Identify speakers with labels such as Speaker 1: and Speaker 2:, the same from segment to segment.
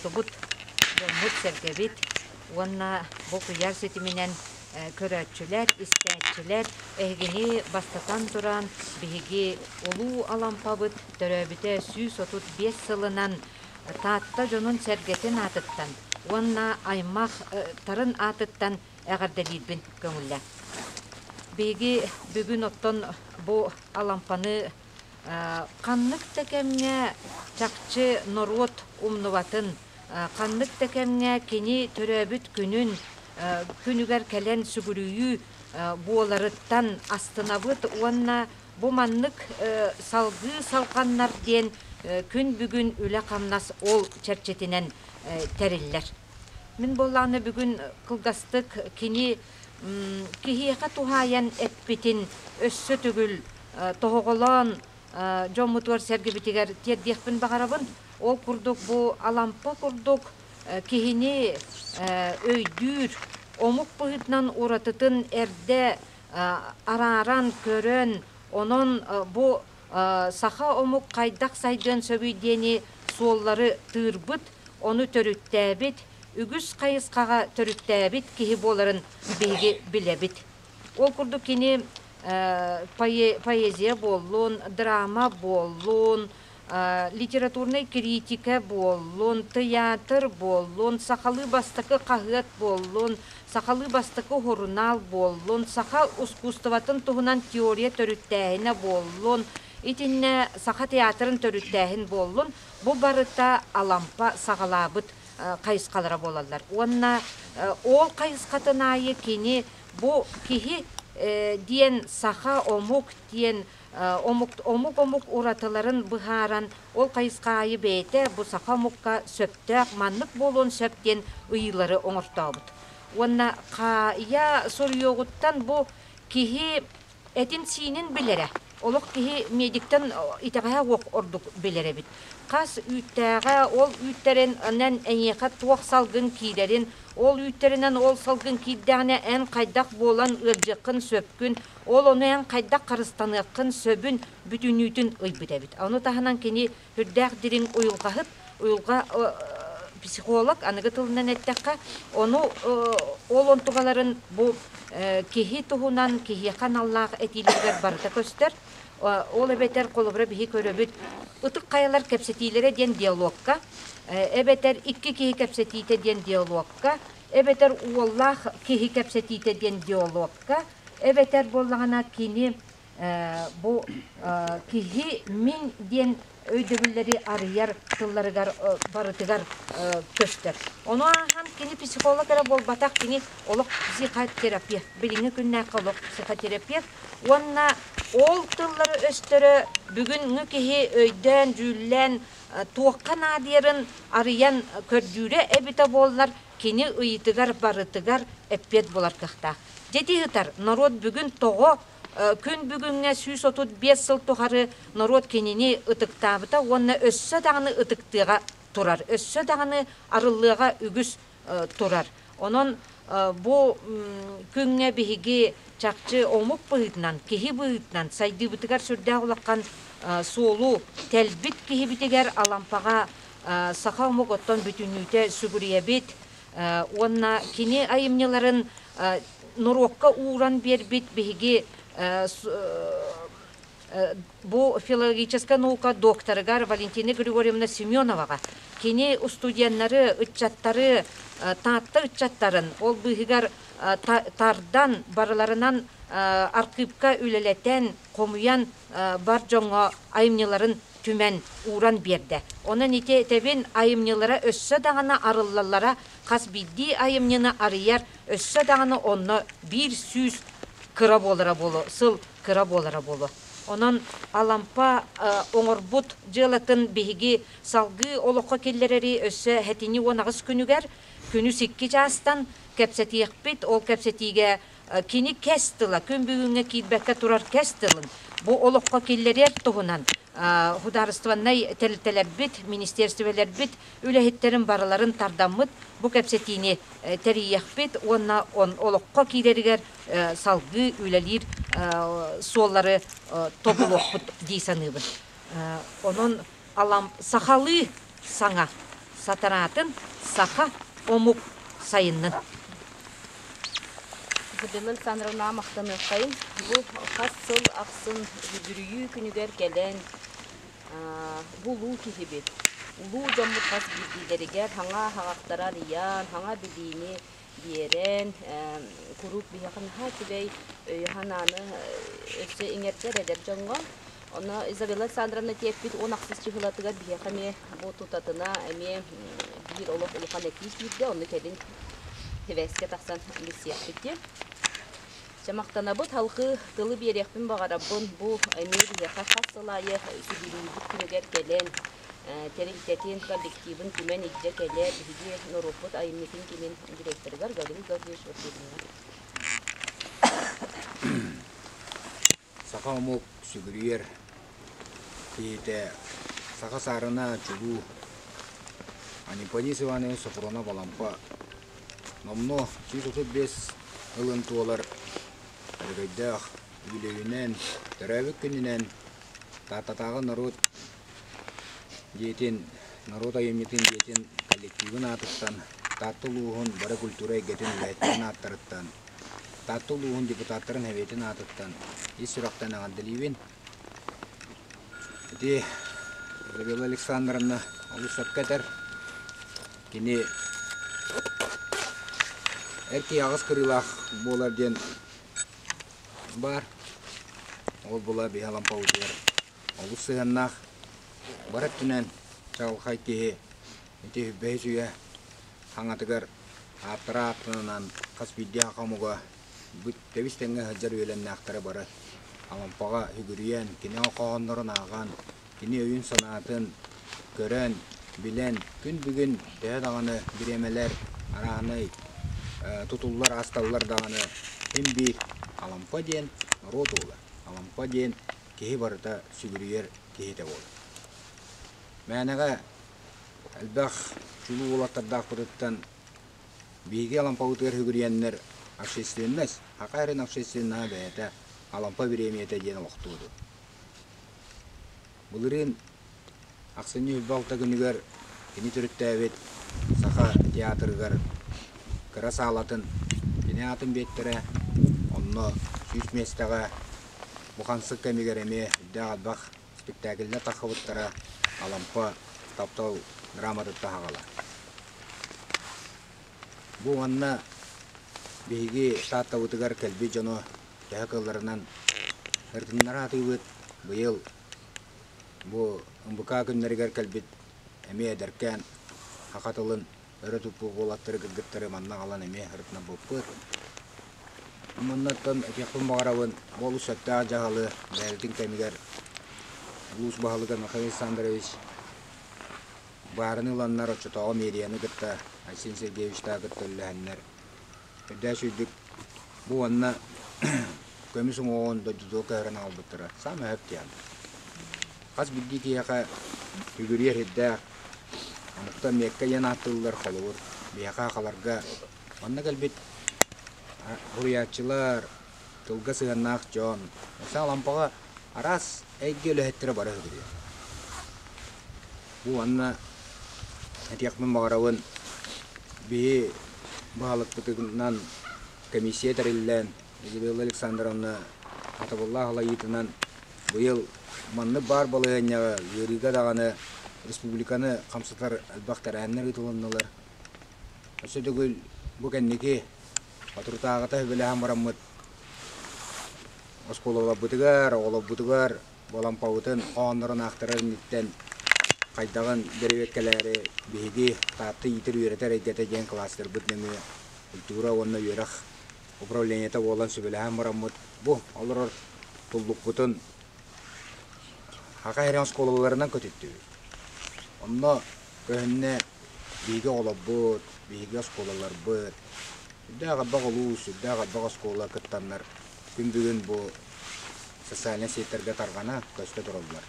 Speaker 1: отубут жомут сергебит. Онна бу кыяр сетиминен көрөтчүлер, истәтчүлер эгини бастатан туран биги улуу алампабыт төрөбүтө 135 сылынан таатта жонун сергетин атыттан. Онна аймак тарын атыттан эгерделибин көңүлле. Биги бүгүн оттон бу алампаны каннык текемге чакчы норот умнубатын, каннык текемге кини төрөбүт күнүн күнүгер келен сүгүрүйү буоларыттан астынабыт, онна бу маннык салгы салканнар ден күн бүгүн үле камнас ол черчетинен териллер. Мен болланы бүгүн кылгастык кини кихиэка тухайан эппитин өссө түгүл тоголон жомутуар сергебитигер тердиэхпин багарабын. Ол курдук бу алампа курдук кихини өйдүр омук быгытнан уратытын эрде араран көрөн, онон бу саха омук кайдак сайдын сөбүйдени суоллары тырбыт, onu törüttəbit, ügüs kayıskağa törüttəbit kihi bolарын bilgi bilebit. Ol kurdu kini poeziya bollun, drama bollun, literaturnay kritika bollun, teatr bollun, sakalı bastakı kahıt bollun, sakalı bastakı horunal bollun, sakal uskustavatın tuhunan teoriya törüttəhine bollun, İtinne saha teatrın törüttəhin bollun, bu barıta alampa sağalabıt kayıskalara bolallar. Onna ol kayıskatın ayı kini bu kihi diyen saha omuk diyen omuk uratıların bıharan ol kayıskayı beyte bu saha omukka söptök manlık bolun söpten ıyıları oңurtabıt. Onna kaya soruyoğuttan bu kihi etin sinin bilere. Oluk kihi medikten itagaha wok orduk bilerebit. Kas üttəgə ol üttərin anan enyekat tuaq salgın kilerin ol ütterinden ol salgın kidəne en qaydaq bolan ırjıqın söpkün ol onu en qaydaq qarıstanıqın söbün bütünütün ıybıdabit. Onu tahanan kini hürdəq dirin uyulğa psikolog anıgı tılından ettekka onu ol ontuğaların bu kihi tuhunan kihi kanallar etilerger barıta köster. Ol ebeter kolubra bihi köröbüt. Itık kayalar kepsetilere den diyalogka. Ebeter iki kihi kepsetite den diyalogka. Ebeter uollah kihi kepsetite den diyalogka. Ebeter bollağına kini bu kihi min den öydürülleri arıyar tıllarıgar barıtıgar köster. Onu han kini psikologlara bol batak kini oluk psikoterapiya. Bilingi günne kalok psikoterapiya. Onna ol tılları östörü bugün kihi öyden jüllen tuğkan adiyerin arıyan kördüre ebite bollar kini ıyıtıgar barıtıgar eppet bolar kıhta. Jeti hıtar narod bugün toğu Күн бүгінге 135 сыл тұғары народ кенені ұтықтабыта, оны өссі дағыны ұтықтыға тұрар. Өссі дағыны арылыға үгіс тұрар. Onun bu күнге бігі чақчы омық бұғытынан, кехи бұғытынан, сайды бұтығар сүрдәғ олаққан солу тәлбіт кехи бітігер алампаға сақа омық оттан бүтінүйті сүгірия бет. Онна кені айымнеларын нұрокқа уğran бербет бігі bu филологическая наука докторыгар Валентина Григорьевна Семеноваға кені студенттары, ытчаттары, таатты ытчаттарын, ол бұғығар тардан барыларынан арқипка үлелетен, комуян бар жоңа айымнеларын түмен уğran берді. Onun ете етебен айымнелара өссі дағына арыллалара қас бидді айымнені арыяр, өссі дағына оны бір сүз кыра болара болу, сыл кыра болара болу. Onun alampa oңорбут жылатын биһиги салгы олоққа келлерери өссө хетини онағыз күнүгер, күнү сикки жастан кепсетиекпит, ол кепсетиге кини кестыла, күн бүгүнгө кийбекке турар кестылын. Бу олоққа келлерер туһунан хударыстваннай телтелербит, министерствелербит, үлехиттерин бараларын тардаммыт, бу кепсетини териекпит, онна олоққа кийлеригер салгы үлелир соллары тобулоқпыт дейсаныбын. Onun alam сахалы саңа, сатаратын саха омук сайыннын.
Speaker 2: Изабелла Александровна мақтаныққайын, бұл қас сыл ақсын жүрүйі күнігер келен бұлу кехебет. Улу жамбы қас білдерігер, хаңа хағақтарар иян, хаңа білдейіне берен, күріп бейхін хатыбей өйхананы өсі еңертер әдер жоңға. Оны Изабелла Александровна теппет, он ақсыз чығылатығар бейхаме бұл тұтатына әме бір олық ұлықан әкейс бейді, оны кәлін хевәске тақсан бесияқ бітте. Жамақтана бұд халқы тылы берекпін бағарабын бұл әмер яқа қасылайы сүбірейбіт күнігер келен терилтетін коллективін күмен егде келер бігі Нұрупыт айымнетін kemen директорығар Галин Газеш өткеліне.
Speaker 3: Сақа омук сүгірер кейті сақа сарына жүлу Анипанисываны соқырына балампа номно 135 ылын туалар Әргайдақ үйлеуінен, түрәвік күнінен тататағы народ дейтін, народ айымнетін дейтін коллективін атыттан, татты луғын бары культура егетін үләйттен аттырыттан, татты луғын депутаттарын әветін атыттан, ес сұрақтан ағандылейвен. Әте, Изабелла Александровна олы сәпкәтір, кені әрке ағыз кырылақ боларден бар, ол бола бейхалан паудер. Ол сығаннақ барат түнен чағылқай кеге, әте бәй сүйе хаңатығар аптыра аптынынан қас бидде ақамуға бүт тәвістенге ғаджар өйленне ақтары бары. Алампаға үгіріен, кені оқағандырын аған, кені өйін санатын, көрен, білен, күн бүгін дәғаны біремелер, арағынай, тұтулар, асталылар дағаны hem bir alampa diyen rot ola. Alampa diyen kehi barıta sügürüyer kehi de ola. Мәнәгә әлбәх чулу олаттардақ бұдыттан бейге алампа ұтығыр хүгіреннер общественность, хақайрын общественна бәйті алампа біреметі ден оқтуды. Бұлырын ақсыны үлбалта күнігер кені түрітті әвет сақа театрығар кыра салатын кені атын беттірі онны сүйіс местіға бұқансық кәмегер әме үдді албақ спектакілді тақыбыттара алампа таптау драматытта хағала. Бұл анна бейге штатта ұтығар кәлбе жоны кәкілдерінен әртінлер атығыт бұйыл бұл ұмбықа күнлергер кәлбет әме әдіркен хақатылын өрі тұпы болаттыры кіргіттері манна қалан әме әртіна бұппыр. Мұннаттан әтеқпін бағарауын бол ұсатта жағалы бәрілдің кәмегер Луз бағалыған Михаил Александрович барын ұланнар ұчытаға медияны күтті Айсен Сергеевичта күтті үліхәннер. Үрдә сөйдік бұл анна көмісің оғын дөджізу кәрін албыттыра. Самы әптиян. Қас білді кейіға үгірер еддәк. Амықта мекка ен аттылылар қолуыр. Бияқа қаларға. Анна кәлбет бұриятчылар, тылға сығаннақ жон. Оса лампаға арас әйге өліхеттері бары үгірер. Бұл анна әтияқпен бағарауын бейі бағалық бұтығынан комиссия тәрелілен Изабелла Александровна Атаболла Алайытынан бұйыл манны бар балығанняға үйеріға дағаны республиканы қамсатар әлбақтар әннер ұтылынылар. Өсі түгіл бұл кәннеке Патуртағыта өбілі хамарамыд Осколала бұтығар, оғыла бұтығар Болампауытын қоғандырын ақтырын еттен қайдағын дәреветкелері бейге татты етір үйретер әйгеті жен кластер бұтнемі культура онына үйерақ управленията болан сөбілі хамарамыд бұл олар тұлдық бұтын хақа әрен осколаларынан көтетті. Онына көхінне бейге олап бұт, бейге осколалар бұт. Үдді ағадбақ олуыз, үдді ағадбақ оскола күттанлар. Күн бүгін бұл социален сейттерге тарғана көсті тұрылдар.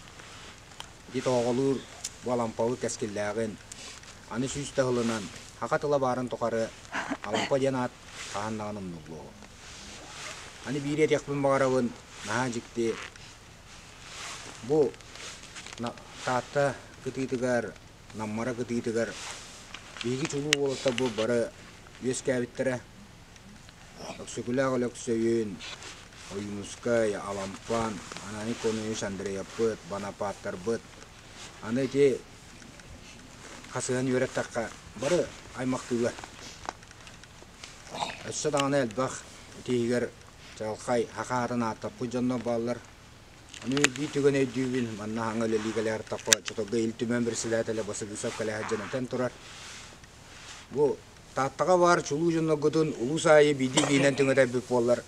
Speaker 3: Дит оғылыр бұл алампауы кәскелләғын, аны сүйісті ғылынан, хақатыла барын тұқары алампа ден ат қағаннағын ұмнығылығы. Аны бейрет яқпын бағарауын наға жікті бұл таатта күтігітігер, наммара күтігітігер Bigi çulu bolta bu bara yüz kağıtlara. Söküler olarak söyün. Oyumuskay, alampan, anani konuyu sandire yapıt, bana patlar bıt. Ana ki kasıgan yöret takka bara aymaktılar. Össe dağına elbaq, tiger çalkay hakaran atap kucanna bağlar. Anu bir tügen edübün, manna hangal ligalar takwa çotoga iltümen bir silatele bası bisap kale hacjanatan turar. Bu tahtaga var çulu junna gudun ulu sayı bidi ginen tüngede bir bollar.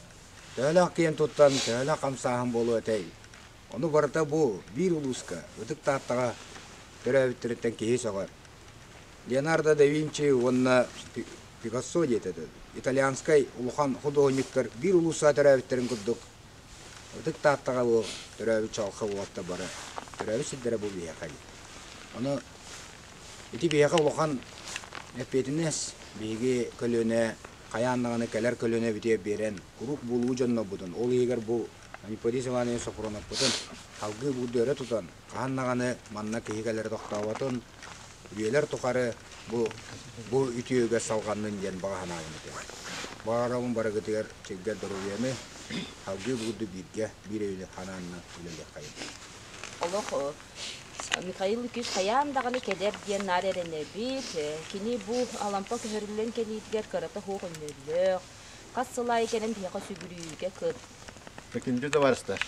Speaker 3: Tela kiyen tuttan, tela kamsahan bolu etey. Onu barata bu bir uluska, ötük tahtaga terevittiritten kehis agar. Leonardo da Vinci onna Picasso jetedi. İtalyanskay uluhan hudojniktар bir ulusa terevittirin kudduk. Ötük tahtaga bu terevit çalkı olatta bara. Terevit siddere bu biyakay. Onu iti biyaka uluhan epetines bigi kölöne kayanlığını keler kölöne bitiye beren kuruk bulu canına budun. Ol yeger bu hani podisivane soprona budun. Halgı bu döre tutan. Kahanlığını manna kehigeler doktavatın. Üyeler tukarı bu ütüyüge salganın diyen bağına ayını. Bağıramın bara gıtıgar çekger duruyemi. Halgı bu birge bir öyle hananına öyle kayın.
Speaker 2: Allah Mikhail Lüküs hayam dağını keder diyen narerene bir kini bu alampa köhürülen kenitler karata hoğun nöllü. Kassılay kenen piyaka sübürüyüge kır.
Speaker 4: İkinci de varslar.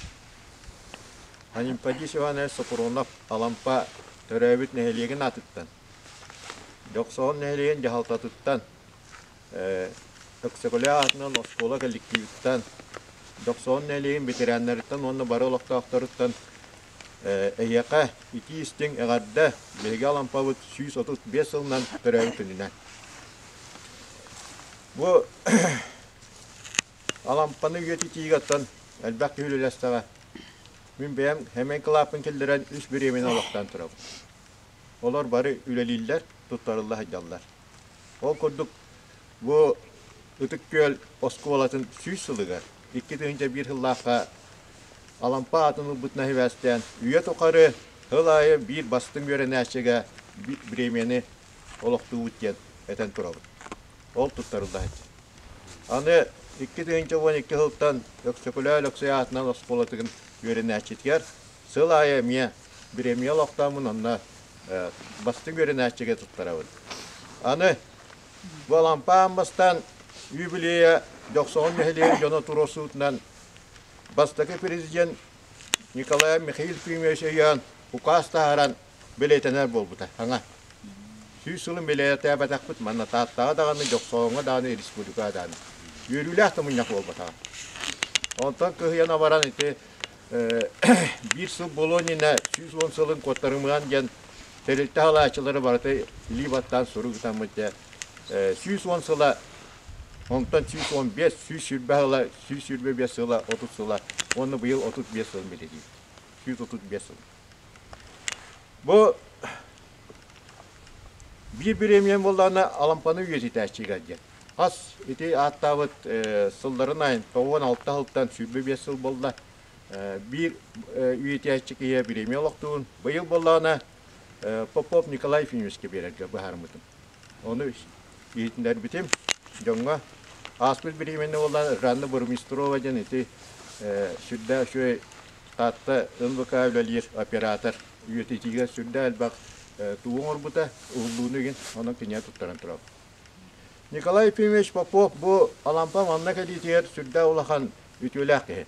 Speaker 4: Hani padişahane sokuronap alampa törevit neheliğin atıttan. Yoksa on neheliğin cehaltatıttan. Öksekolya atından oskola gelikiyüttan. Yoksa on neheliğin bitirenleritten onu barolakta aktarıttan. Eyyaka iki istin eğarda bilgi alampavut 135 yılından törevit önüne. Bu alampanı yötetiği attan elbette hülülestağa. Min benim hemen kılapın kildiren üst bir yemin Allah'tan turabı. Olar bari üleliller, tutarıllah hacallar. O kurduk bu ıtık göl oskovalatın 100 yılıgar. 2 dönünce bir hıllaka alampa adını butna hivesteyen üye tokarı hılayı bir bastın göre neşege bir yemini oluktu utken eten turabı. Ol tutarıllah hacallar. Anı 2 dönünce 12 hıltan öksökülü ökseyatından oskovalatın görene açıtker. Sılaya miye bir emiye loktamın onunla bastın görene açıge tuttarabın. Anı bu alampağın bastan yübileye 90 nehliye jona turosuğundan bastaki prezident Nikolay Mikhail Pimeşeyan ukas taharan biletener bolbuta. Hanga. Süsülün bilete batakpıt manna tahtağa dağını 90'a dağını Respublika dağını. Yürüyle ahtamınyak bolbuta. Ondan kıhıyana varan iti bir sıl Bolonya'na 110 yılın kotlarımıgan gen terlikte halaçıları vardı Libat'tan soru tutanmıştı. 110 yıla ondan 115, 125 yıla 30 yıla onu bu yıl 35 yıl bile değil. 135 yıl. Bu bir emeyen bollarına alampanı üyesi teşkil edecek. Az iti hatta sılların ayın 16 yıldan 25 yıl bollar. Bir üyetiyatçı kiye bir emel oktuğun. Bu yıl bollarına Popov Nikolay Finevski bererge bu harmıdım. Onu eğitimler bitim. Jonga aspil bir emenne olan Ranna Burmistrova iti şurada şu tatta ınvık avlalir operatör üyeticiye şurada elbak tuğun orbuta uğurluğunu gin onun kinya tuttaran turab. Nikolay Finevski Popov bu alampa manna kaditiyer şurada olahan ütülak ki.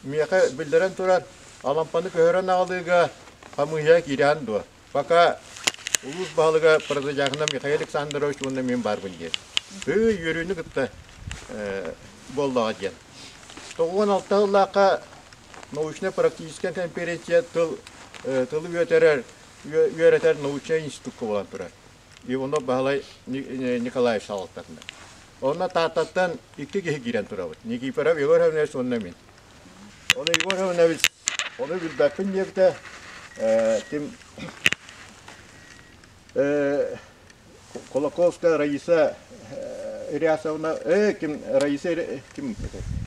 Speaker 4: Miyaka bildiren turar alampanı köhören ağlığa hamıya giren do. Fakat ulus bağlığa parızacağına Mikhail Aleksandrovich onda men barbın diye. Yürüyünü gıtta bollağa gen. 16 yıllığa научная практическая конференция тылы öğreter научный институт olan turar. Onu bağlay Nikolay Şalatlarında. Ona tahtattan 2 kişi giren turabı. Nikiforov Igor Havnevich onunla min. Onu Igor Havnevich onu bir bakın diye de kim Kolakovska Raisa Ryasovna kim Raisa kim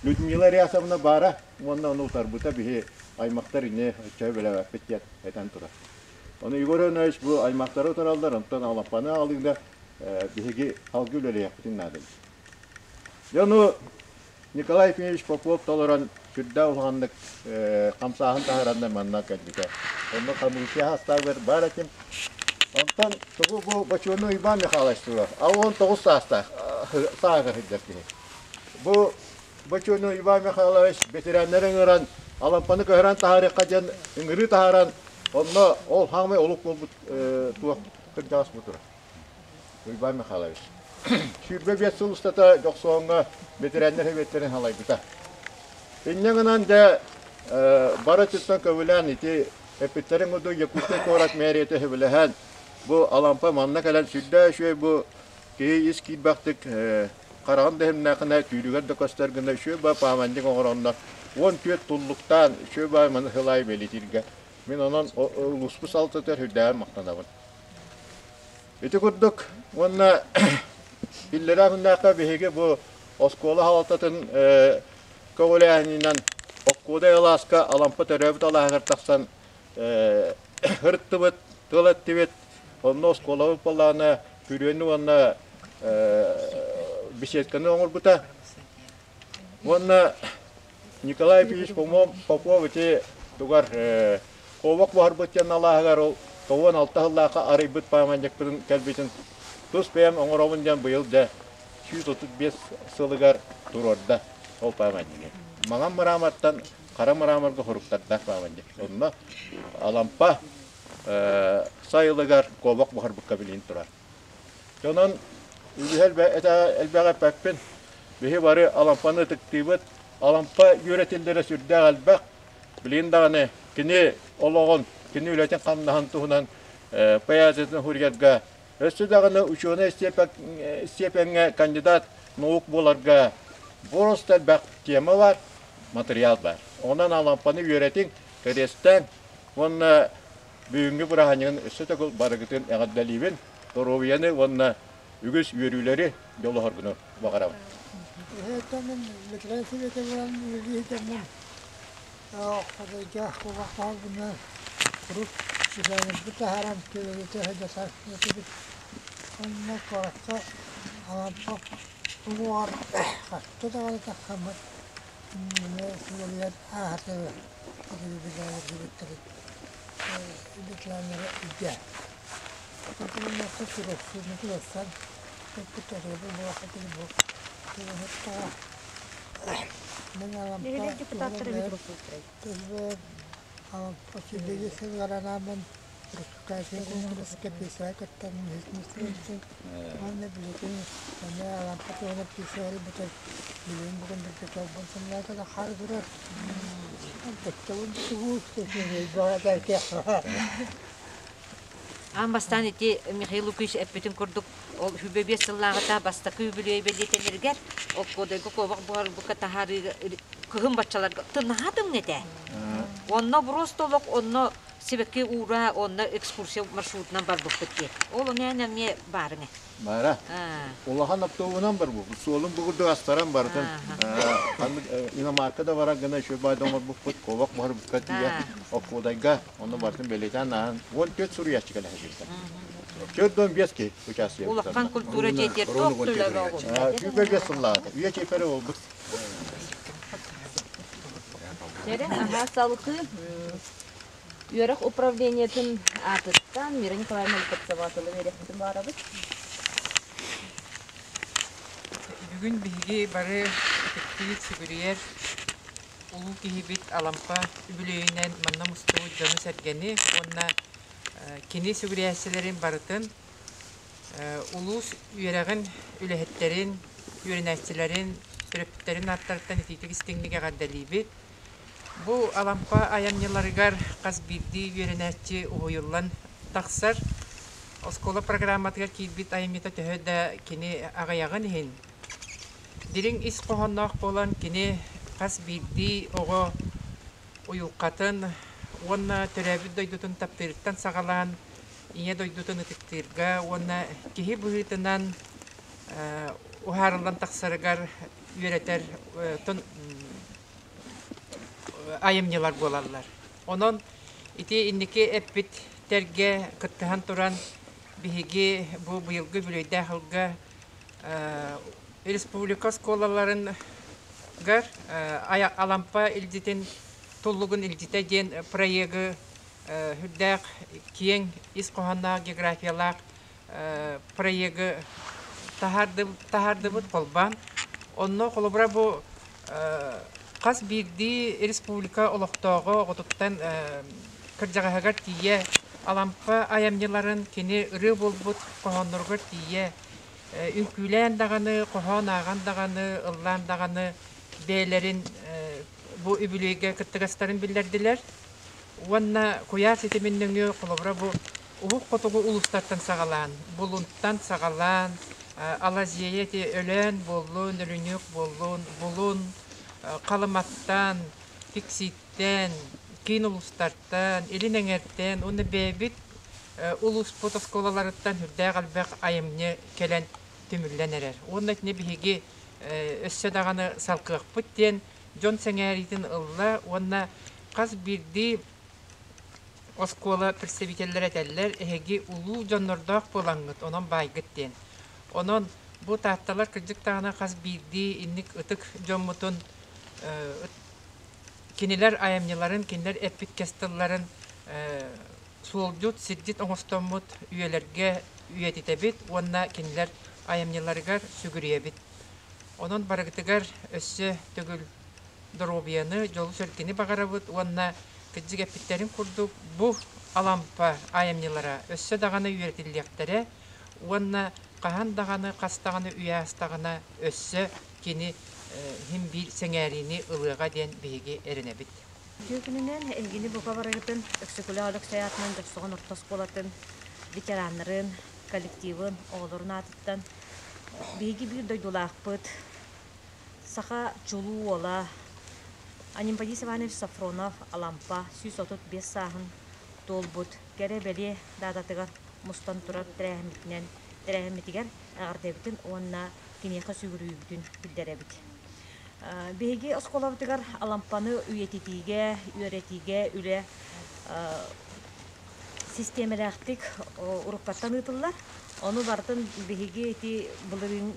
Speaker 4: Людмила Ryasovna bara onunla onu utar bu tabii aymaktar yine çevre bile beklet eten turar. Onu Igor Önöş bu aymakları oturallar, ondan Alampanı aldığında bihigi halgı üleli yaptın nadir. Yonu Nikolay Finish Popov toleran şurada ulandık kamsahın taharanda manna geldik. Onu kamışı hasta ver barakim. Ondan bu başını İban Mikhail'laştırıyor. Avon 9 hasta sağa gidecek. Bu başını İban Mikhail'laş veteranların öğren Alampanı köhran taharı kacan ingri taharan onu ol hangi oluk bul tuğ kırcağız budur. İban Mikhail'laş. Şüphe bir sulustata yoksoğuna veteranlar heyetlerin halaydıta. İnyanınan da Baratıstan kavılan iti epitlerin odu Yakut'ta korat mehriyeti hevlehen bu alampa manna kalan südde şu bu ki iski baktık Karahan dehimne kana tüylüger de göstergende şu ba pamancık oğranlar 10 tüyet tulluktan şu ba manı hılay belitirge men onun ulusbus altıtır hüdden maqtanabın. Iti kurduk onna illere hündaka behege bu oskola halatатын kovulaninan okkoda yalaska alampa teröbüt alahar taksan hırttıbıt tığlattibet onun oskola balana hürüyeni onna беседканы оңыр бұта. Онна Николай Пилич Попов өте тугар ковак бар бұттен алағығар ол кован алтағылаға арай бұт паманжақтырын кәлбетін тұс бәйім оңыр оғындан бұйыл да 135 сылығар тұрорда ол паманжығы. Маған мұраматтан қара мұрамарға құрықтарда паманжық. Онна алампа сайылығар ковак бар бұққа білейін тұрар. Jonun elbette pekpin bihi barı alampanı tıktibet alampa yöretildere sürde albak bilin dağını kini oloğun kini ületen kandahan tuhunan payazetin huriyatga östü dağını uçuğuna isteyepenge kandidat noğuk bolarga borostel bak tema var materyal var ondan alampanı yöretin keresten onun büyüngü bırahanın östü dağıl barıgıtın eğaddalibin Doroviyanı onunla ügüs yürüleri yolu hargını bakarım.
Speaker 5: Tamam, lütfen seviyete bulan yürüyü tamam. Kadar kovaklar bunlar kurup çıkanır. Bu da haram köyde hede sarfiyatı. Onunla korakta alampa bu var. Kaçtı da var da kamar. Ne söylüyor? Ahırda var. Bir daha bir İdiklanları iddia. Kalau nak terus, nanti asal kita ada buat apa ni buat. Kita nak mengalam terus alam pasti dia segala nama terus kasih terus kita kata mesti mana begitu mana alam pasti orang pisau betul belum bukan betul bukan semua kita harus berat. Betul tu ni bahagia kita.
Speaker 1: Ambastan ити Михаил Лукич эппетин курдук ол хүбебе сыллагыта бастакы үбүлөй белетелергер ол кодайга ковак бар бука тахары кыгын бачаларга тынахадым нете онно бростолок онно себекке ура онно экскурсия маршрутунан бардык битти ол не барыңа
Speaker 4: Mara. Olahan aptoğundan var bu. Solun burada astaran var. İnamarka'da var gene şu baydan var bu fut kovak var bu katiye. O kodayga onu varsın beleten nahan. On köt Suriye çıkalı hepsi. Kördön biyeski uçası.
Speaker 1: Ulakkan kultura jeter doktorlar oldu.
Speaker 4: Yüpe besallat. Üye çepere oldu.
Speaker 2: Tere aha sağlıklı Yörük upravleniyetin atıttan Mira Nikolaevna Lukatsavatlı verektin barabız.
Speaker 6: Bugün bihigi barı efektivit siguriyer ulu kihibit alampa übülüğünen manna mustuğu canı sergeni onna kini siguriyasilerin barıtın ulu üyereğin ülehetlerin yörenetçilerin süreptlerin artlardan ititik istinlige gaddalibi bu alampa ayamyalarıgar qaz bildi yörenetçi uyullan taksar oskola programmatıgar kilbit ayamyata töhöda kini ağayağın hin Dirin is kohonnoq bolan kini qas bildi ogo uyulqатын onna törәбит дойдутун таптырыттан сагалан ине дойдутун ытыктырга onna киһи быһытынан ухарылан тахсарыгар үйрәтер тон айымнылар болалар. Онон ити инники эппит эппиттерге кыттыхан туран биһиги бу быйылгы бүлөйдэ хылга республика сколаларын гар алампа илдитин туллугун илдите ден проегі хүддәк киен исқоханна географиялак проегі тахардыбыт колбан. Онно колобра бу қас бирди республика олоқтоого отуттан кыржагагар тие алампа аямныларын кини ыры болбут кохонноргор тие үнкүлән даганы кохон аган даганы ыллан даганы бээлерин бу үбүлөйгө кыттыгастарын билдердилер. Уанна куяр сетеминнеңе колобра бу убук котугу улустартан сагалан, булунттан сагалан, алазиети өлөн боллун, өлүнүк боллун, булун, калыматтан, фикситтен, кийин улустартан, элинеңерттен, уну бебит улус потосколаларыттан хүрдэ галбак айымны келен түмүлленерер. Уну этне биһиги өссө даганы салкыакпыт ден жон сеңээритин ылла, уанна каз бирди оскола представительлер этеллер эһиги улуу жоннордоок болаңыт, онон байгыт ден. Онон бу таатталар кырдьыктагына каз бирди инник ытык жоммутун кинилер айамныларын, кинилер эппиткестылларын суолжут, сиддит оңостоммут үйелерге үйетитебит, уанна кинилер айамныларыгар сүгүриебит. Онон барыгытыгар өссө төгүл доробияны, жолу сөлкини багарабыт, уанна кыджык эппиттерин курдук. Бу алампа айамнылара өссө даганы үйетиллектере, уанна кахан даганы, кастаганы, үйастаганы өссө кини хим бир сеңәрини ылыга ден биһиги эренебит.
Speaker 2: Түйкүнүнен элгини бука барагытын өксөкүлөөлүк саятынан дөрсөгөн ортос болатын ветераннарын, коллективын, оолорун атыттан биһиги бир дойдулаакпыт, саха чулуу ола, Анимпадис Иванович Сафронов алампа 135 саахын толбут, кере бели дадатыгар мустан турар тәрәхмитигер ағардебітін онна кенеқа сүгірүйбітін білдеребіт. Беги осколабытыгар алампаны үйетитиге, үйретиге, үле системеләқтік уруккаттан ытыллар. Onu бартын беги эти бұлырын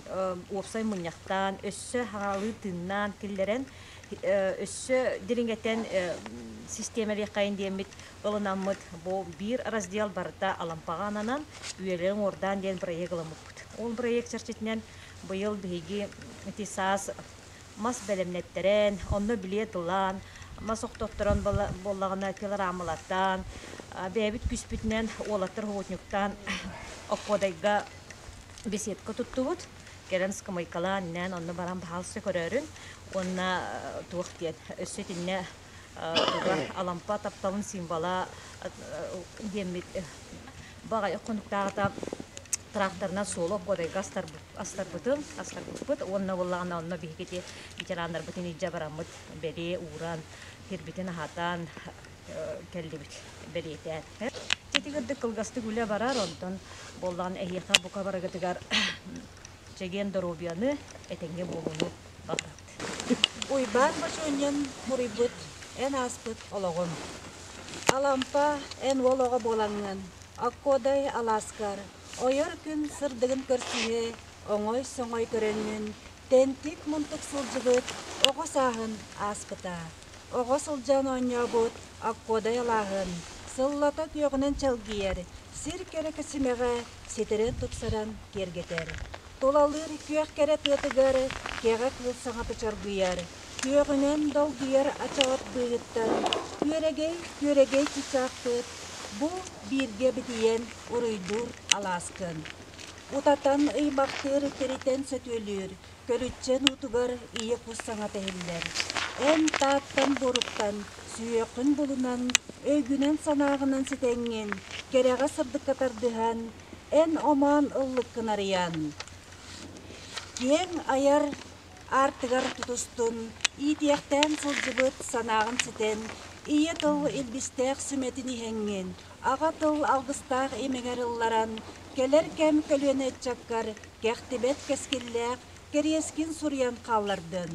Speaker 2: опсай мұняқтан, өссі хағалы тыннан келдерен, өссі дирінгеттен системелі қайын демет ылынамыт. Бұл бір раздел барыта алампағананан үйелерін ордан ден проект ыламыппыт. Ол проект чарчетінен бұйыл беги эти саас мас бәлемнеттерен, онны билет ылан, мас оқтоқтыран болағына килорамылаттан, бәбіт күспітінен олаттыр хоғытнюктан оккодайга беседка туттубут, керен скамайкалан, нен онны баран бахалсы көрөрүн, онна туақтен өссетінне алампа тапталын символа демет бағай оқынықтағыта тракторна соло кодайга астарбытын, онна болағына онна бейкете ветерандар бітін иджа барамыт, бәре, уран, кербетін ахатан, келдебит, беретен. Тетигерді кылгасты күлі барар, онтан болған әйеқа бұқа барағытыгар жеген доробияны әтенге болуны бағырапты.
Speaker 7: Уйбан башонен мурибыт, ән аспыт олағын. Алампа ән олаға болаңын, аққодай аласкар, ойыр күн сырдығын көрсіне, оңой соңой көренін, тентик мұнтық сылжығыт, оғы сағын аспыта. Оғы сылжан ойня бұт, аққодай алағын, сыллата күйіғінен чалгиер, сир кере кісімеға сетерен тұтсаран кергетер. Толалыр күйіқ кере тұтығар, кеға кыл саңаты чаргыяр, күйіғінен долгияр ачағат бұйыттан, көрегей тичақтыт, бұл бірге бітейен ұрыйдур аласкын. Утатан ыймақтыр теритен сөтөлір, көрітчен утығар ие құс саңаты хеллер. Ән тааттан боруктан, сүйеқін болунан, өйгінен санағынан сетенген, кереға сырдық катардыған, ән оман ыллыққын ариян. Кен аяр артығар тұтыстын, итияқтан сылжыбыт санағын сетен, ие тыл илбістәқ сүметін ихенген, аға тыл алғыстақ емегер ылларан, келер кәм көліне чаккар, кәқтібет кәскелләқ, керескін сурян қаллардын.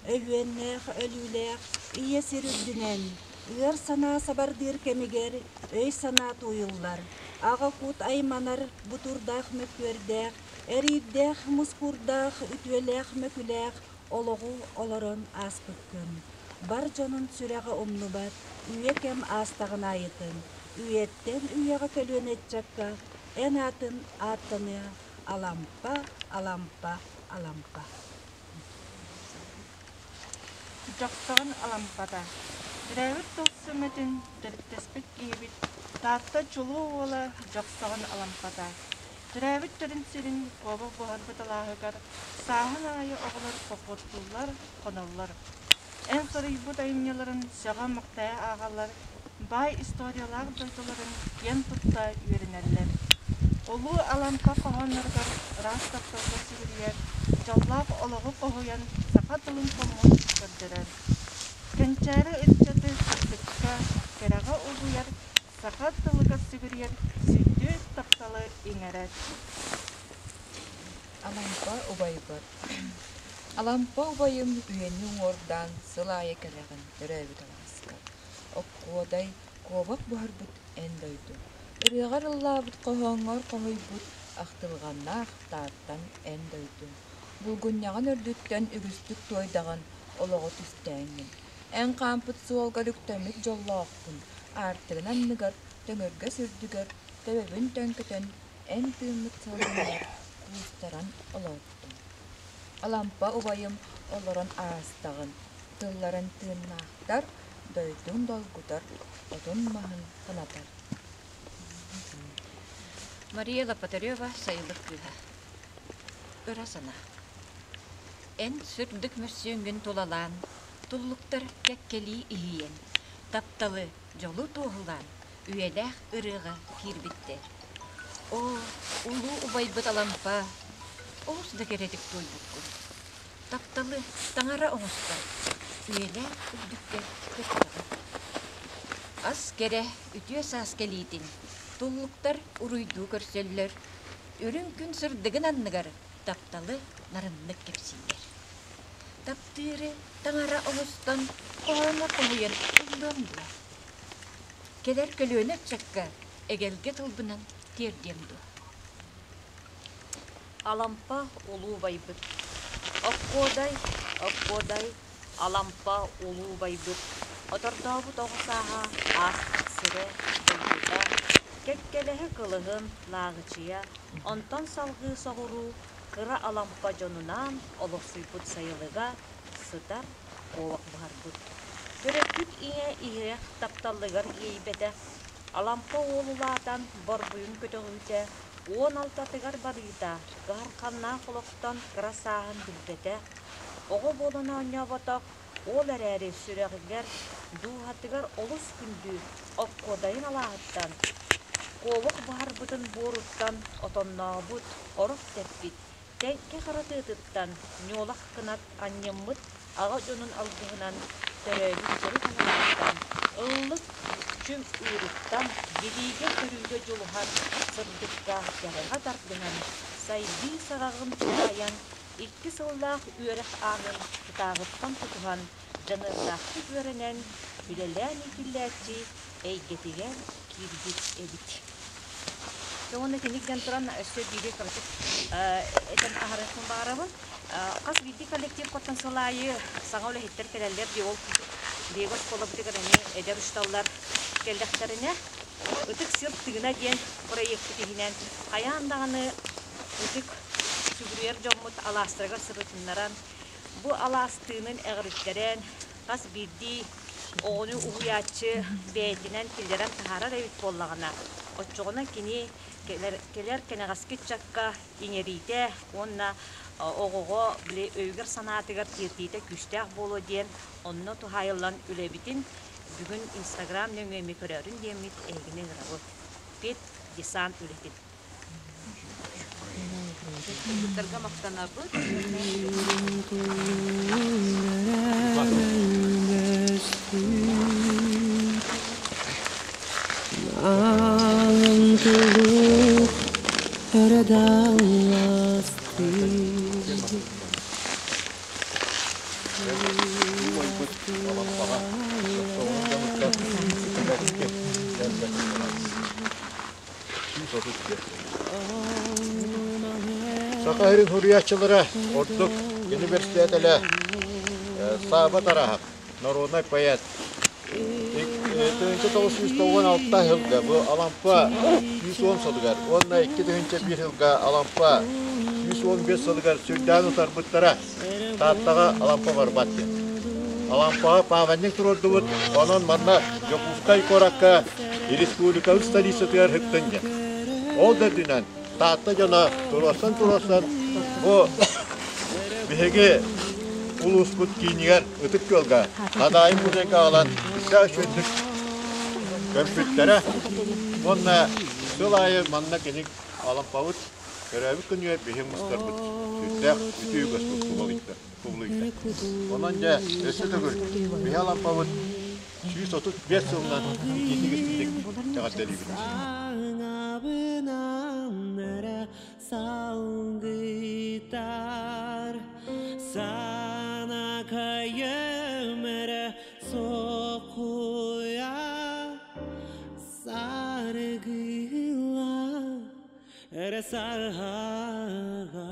Speaker 7: Өвеннәқ, өліләқ, ие серілдінен, Yer sana sabardыр кемигер, өй сана туйуллар. Ага кут айманар бутурдах мөкөрдәх, эриддәх мускурдах, үтүеләх мөкүләх, ологу олорон аспыккын. Бар жонун сүрәгә омнубат, үекем астагына айтын. Үеттен үеге көлөнетчакка, эн атын аттыны алампа, алампа, алампа.
Speaker 8: Жоксогон алампада. Драйвер толсуметін дөрттеспек кейбит. Таатта чулуу ола жоксогон алампада. Драйвер төрін сирин қобы бұғар бұталағығар. Сағын айы оғылар қоқыртулар, қоналар. Эн сұрый бұт айымнеларын сыға мұқтая ағалар. Бай историялар дойдыларын ен тұтта үйрінәлер. Олу алампа қоғанларғар растақталғы сүгірер. Жаллақ олығы қоғыян сақа тұлын қомын көрдірер. Кенчәрі үтчәті сұртыққа кераға ұлғыяр, сақат тылыға сүгірер, сүйтті тапталы еңәрәт.
Speaker 9: Алампа убайбар. Алампа убайым үйенің ордан сылайы кәрәғін түрәбі таласка. Оққуадай қобақ бұхар бұт әндойды. Үріғар ұлла бұт қоғаңар қоғай бұт ақтылғанна ақтаттан әндойды. Бұлгүнняған үрдіттен үгістік тойдаған олығы түстәңін. Эн кампыт суолга дүктәмик жоллаақпын. Артығынан нығар, төңірге сүрдігер, төбебін төнкітен, ән түйміт салынар, куыстаран олауттым. Алампа убайым олоран астағын, тылларын тыыннақтар, дойдың долгутар, отын мағын қынатар.
Speaker 1: Мария Лопатарева, сайылық күлі. Үрасана. Эн сүрдік мөрсүйінген толалан, Туллуктар кәккелі иейен, тапталы жолу тоғылан, үйеләқ ырыға кирбиттер. О, улу убайбыт алампа, оғыз да керетік той бұққын. Тапталы таңара оғыстар, үйеләқ үдікке көттіғын. Ас кере үтіе сас келейтін, туллуктар уруйду көрселлер, үрін күн сырдығын анныгар, тапталы нарыннық кепсилер. Таптыры таңара оғыстан қоғана қоғыян ұлдан бұла. Келер көлөніп чакка эгелге тылбынан тердемді.
Speaker 10: Алампа улуу байбыт. Оккодай, алампа улуу байбыт. Отордообут оғысаға ас сірі бұлғыда. Кеккелеhe кылығын лағычия, онтон салғы соғыру, кыра алампа жонунан олықсуйбут сайылыға сытар қовақ бұғарбыт. Көрөппүт ие тапталлыгар ейбеті. Алампа олулаатан борбуйун көтөгүнче 16-тыгар барыйда гар канна қолықтан кыра сағын билбете. Оғы болуна оңябатақ ол әрәрі сүрәғігер дуғатыгар олыс күнді оккодайын алағыттан. Қовық бұғарбытын боруттан отоннабыт орық тәппит. Тәңке қаратыдыттан нёлақ кынат аннеммыт аға жонун алғығынан төрәлік көрі қанағыттан. Ұллық чүм үйріттан белейге көріге жолуған сырдыққа яғыға тартынан сайды сағағын тұлаян икки сыллақ үйріқ ағын тұтағыттан тұтыған жанырдақты көрінен білелән екілләтчі әйгетіген киргит эбит. Соны кенигден туран өссө бири кырсык этен ахарысын барабын. Кас бидди коллектив коттан сылайы саңа оле хиттер келелер диол дегос колобдыгырыны эдер ушталлар келдектерине ытык сырт тыгына ден проекты кихинен каяндаганы ытык сүгүрер жоммут аластырга сырытыннаран бу аластыынын эгриттерен кас бидди оғыны уғуячы бәйтінен келдерен тахарар әйт боллағына. Отчоғына кені келер кенеғаскет жаққа еңерейте, онна оғыға біле өйгір санатығар тертейте күштәқ болу ден, онна тұхайылан үлебітін бүгін Инстаграм нөңөмі көрерін демет әйгіне ғырабы. Пет десан үлетін. Құттарға мақтанабы.
Speaker 11: Antuluk aradan lastik
Speaker 4: Sakahir'in hürriyatçıları Ortuk Üniversitesi'yle Saba tarafı Narodnay Payat 1996 yılda bu Alampa 110 salıgar, onunla 2001 yılda Alampa 115 salıgar Sürdanı tarbıtlara taattağa Alampa var battı. Alampa pavannek tururdu, onun manna Yokuskay Korakka Respublika Stadisi tıyar hıktınca. O da dünen taatta cana turassan bu bihege Ulusput kiyiniger ıtık yolga, adayın müzeka alan issa şöndük kömpütlere, onunla sılayı manna kenik alan pavut, görevi kınıyor bihim mıskarbıt, sütte ütüyü göstük kubluydu. Onunca ösü tügül, bih alan pavut, 135 yılından ikinci gittik, çağat deli bilmiş.
Speaker 11: Sana kayımere sokuya sargıla sarhaga